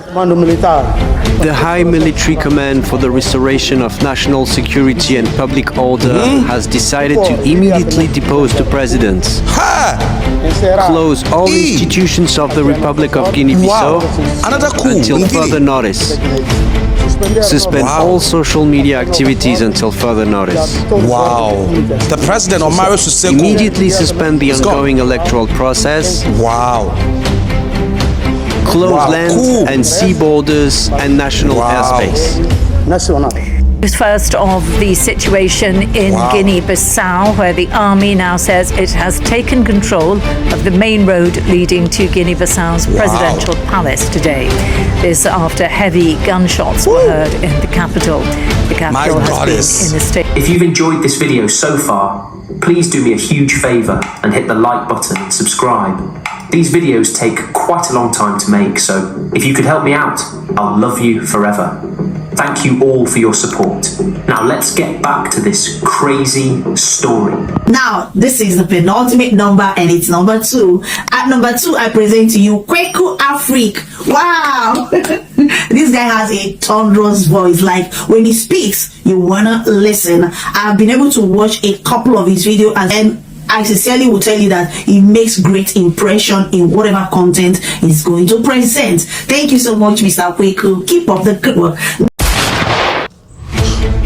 The High Military Command for the Restoration of National Security and Public Order has decided to immediately depose the president, close all institutions of the Republic of Guinea-Bissau until further notice, suspend all social media activities until further notice. Wow. The president, Omaro Siseko, immediately suspend the ongoing electoral process. Wow. Close land and sea borders and national airspace. First of the situation in Guinea-Bissau, where the army now says it has taken control of the main road leading to Guinea-Bissau's presidential palace today. This after heavy gunshots were heard in the capital. The capital has been in the state. If you've enjoyed this video so far, please do me a huge favour and hit the like button and subscribe. These videos take quite a long time to make, so if you could help me out, I'll love you forever. Thank you all for your support. Now let's get back to this crazy story. Now, this is the penultimate number and it's number 2. At number 2, I present to you Kweku Afrique. Wow! This guy has a thunderous voice. Like, when he speaks, you wanna listen. I've been able to watch a couple of his videos and I sincerely will tell you that it makes great impression in whatever content he's going to present. Thank you so much, Mr. Kweku. Keep up the good work.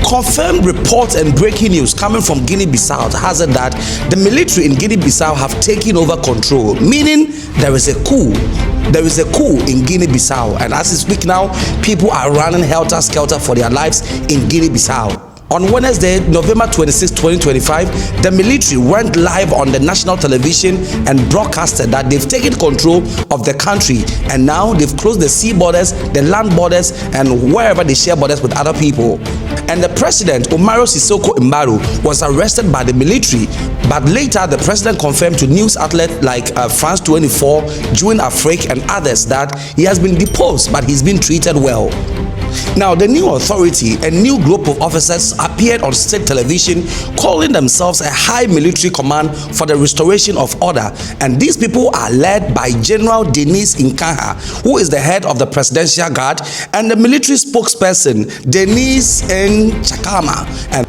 Confirmed reports and breaking news coming from Guinea-Bissau has it that the military in Guinea-Bissau have taken over control, meaning there is a coup. There is a coup in Guinea-Bissau, and as we speak now, people are running helter-skelter for their lives in Guinea-Bissau. On Wednesday, November 26, 2025, the military went live on the national television and broadcasted that they've taken control of the country, and now they've closed the sea borders, the land borders, and wherever they share borders with other people. And the president, Omaro Siseko was arrested by the military, but later the president confirmed to news outlets like France 24, Jeune Afrique, and others that he has been deposed, but he's been treated well. Now, the new authority, a new group of officers appeared on state television calling themselves a High Military Command for the Restoration of Order, and these people are led by General Denis Nkaha, who is the head of the Presidential Guard, and the military spokesperson Denis Nchakama. And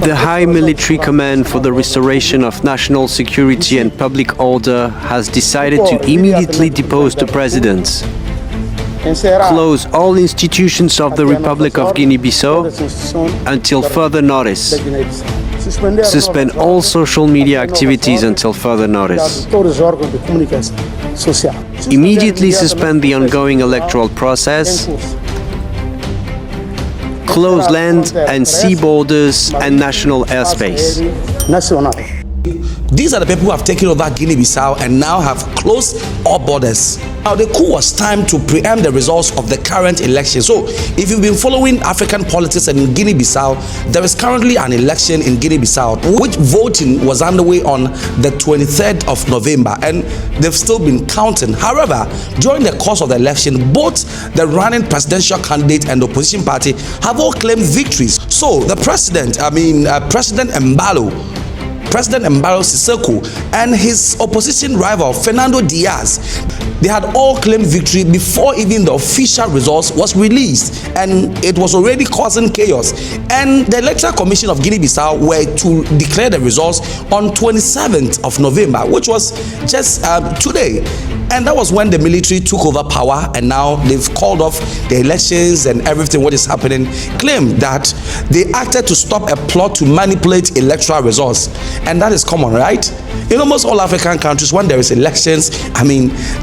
the High Military Command for the Restoration of National Security and Public Order has decided to immediately depose the president, close all institutions of the Republic of Guinea-Bissau until further notice, suspend all social media activities until further notice, immediately suspend the ongoing electoral process, close land and sea borders and national airspace. These are the people who have taken over Guinea-Bissau and now have closed all borders. Now, the coup was timed to preempt the results of the current election. So, if you've been following African politics in Guinea-Bissau, there is currently an election in Guinea-Bissau, which voting was underway on the 23rd of November, and they've still been counting. However, during the course of the election, both the running presidential candidate and the opposition party have all claimed victories. So, the president, President Omaro Siseko and his opposition rival Fernando Diaz, they had all claimed victory before even the official results was released, and it was already causing chaos. And the Electoral Commission of Guinea-Bissau were to declare the results on 27th of November, which was just today. And that was when the military took over power, and now they've called off the elections and everything what is happening, claimed that they acted to stop a plot to manipulate electoral results. And that is common, right? In almost all African countries, when there is elections,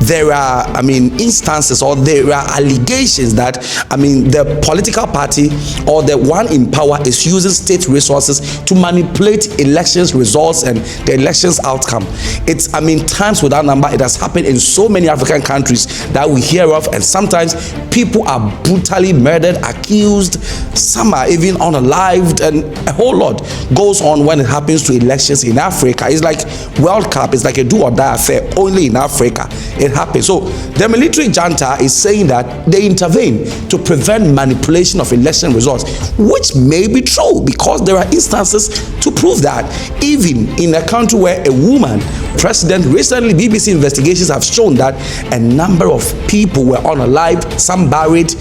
there are instances, or there are allegations that the political party or the one in power is using state resources to manipulate elections results and the elections outcome. It's times without number. It has happened in so many African countries that we hear of, and sometimes people are brutally murdered, accused, some are even unalived, and a whole lot goes on when it happens to elections elections in Africa. It's like World Cup. It's like a do or die affair only in Africa. It happens. So the military junta is saying that they intervene to prevent manipulation of election results, which may be true because there are instances to prove that. Even in a country where a woman president, recently BBC investigations have shown that a number of people were unalived, some buried.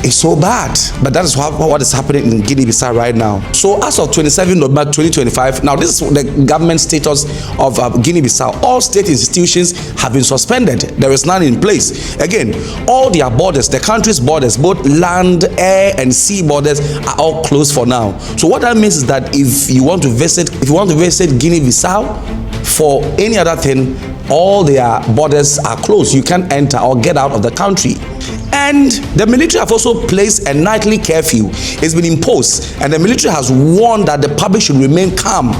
It's so bad, but that is what is happening in Guinea-Bissau right now. So as of 27 November 2025, now this is the government status of Guinea-Bissau. All state institutions have been suspended. There is none in place. Again, all their borders, the country's borders, both land, air, and sea borders, are all closed for now. So what that means is that if you want to visit Guinea-Bissau for any other thing, all their borders are closed. You can't enter or get out of the country. And the military have also placed a nightly curfew. It's been imposed, and the military has warned that the public should remain calm.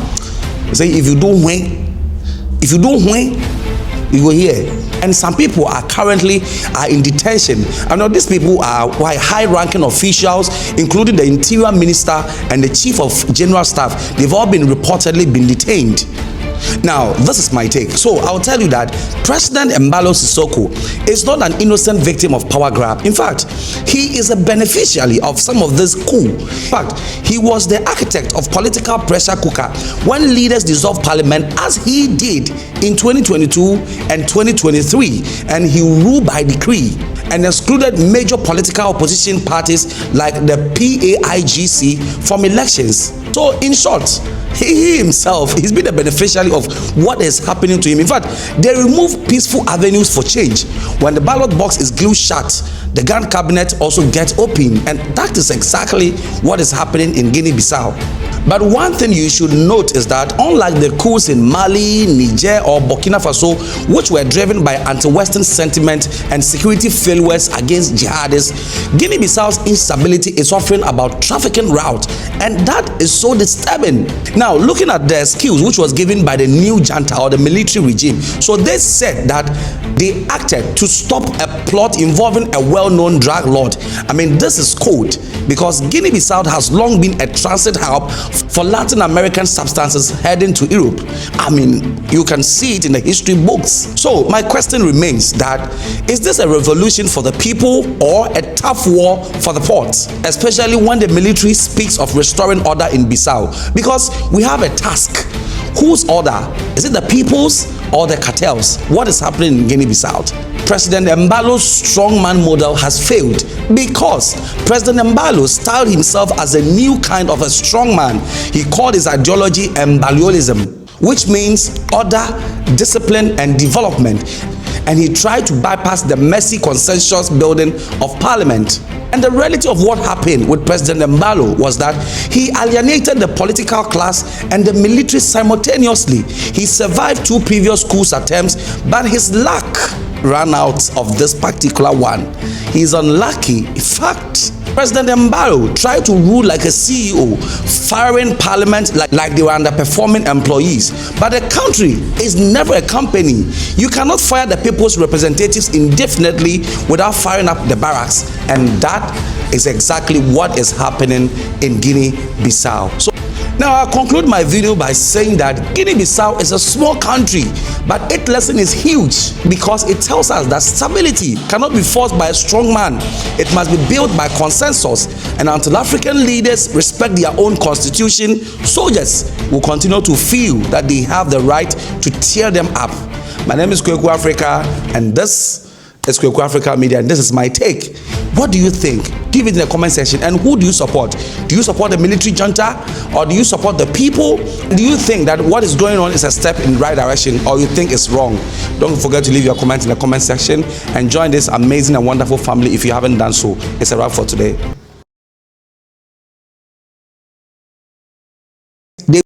They say if you don't win, you will hear. And some people are currently in detention. I know these people are high-ranking officials, including the interior minister and the chief of general staff. They've all been reportedly detained. Now, this is my take. So I'll tell you that President Embalo Sissoko is not an innocent victim of power grab. In fact, he is a beneficiary of some of this coup. In fact, he was the architect of political pressure cooker when leaders dissolved parliament, as he did in 2022 and 2023, and he ruled by decree and excluded major political opposition parties like the PAIGC from elections. So in short, he himself, he's been a beneficiary of what is happening to him. In fact, they remove peaceful avenues for change. When the ballot box is glued shut, the gun cabinet also gets open, and that is exactly what is happening in Guinea-Bissau. But one thing you should note is that unlike the coups in Mali, Niger, or Burkina Faso, which were driven by anti-Western sentiment and security failures against jihadists, Guinea-Bissau's instability is offering about trafficking route, and that is so disturbing. Now, looking at the excuse which was given by the new junta or the military regime, so they said that they acted to stop a plot involving a well-known drug lord. I mean, this is code because Guinea-Bissau has long been a transit hub for Latin American substances heading to Europe. I mean, you can see it in the history books. So my question remains that, is this a revolution for the people or a tough war for the ports? Especially when the military speaks of restoring order in Bissau. Because we have a task. Whose order? Is it the people's or the cartels? What is happening in Guinea-Bissau? President Embalo's strongman model has failed because President Embalo styled himself as a new kind of a strongman. He called his ideology Embaliolism, which means order, discipline, and development. And he tried to bypass the messy consensus building of parliament. And the reality of what happened with President Embalo was that he alienated the political class and the military simultaneously. He survived 2 previous coup attempts, but his luck ran out of this particular one. He is unlucky. In fact, President Embalo tried to rule like a CEO, firing parliament like they were underperforming employees. But the country is never a company. You cannot fire the people's representatives indefinitely without firing up the barracks. And that is exactly what is happening in Guinea-Bissau. So now I'll conclude my video by saying that Guinea-Bissau is a small country, but its lesson is huge because it tells us that stability cannot be forced by a strong man. It must be built by consensus, and until African leaders respect their own constitution, soldiers will continue to feel that they have the right to tear them up. My name is Kweku Africa, and this is Kweku Africa Media, and this is my take. What do you think? Give it in the comment section. And who do you support? Do you support the military junta, or do you support the people? Do you think that what is going on is a step in the right direction, or you think it's wrong? Don't forget to leave your comment in the comment section and join this amazing and wonderful family if you haven't done so. It's a wrap for today.